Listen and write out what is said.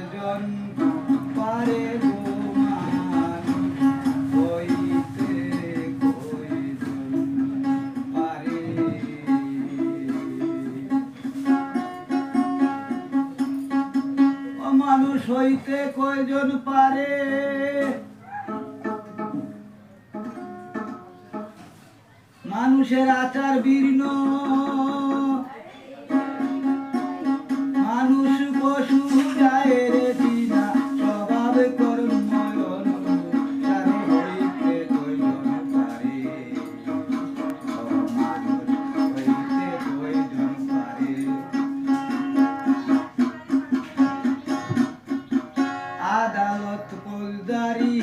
কয়জন পারে গো মানুষ হইতে কয়জন পারে ও মানুষ হইতে কয়জন পারে মানুষের আচার বীর্ণ মানুষ পশু গায়ের দিনা স্বভাব কর্ময়ন তার হইতে কয়জন পারে মানুষ হইতে কয়জন পারে আদালত ফৌজদারি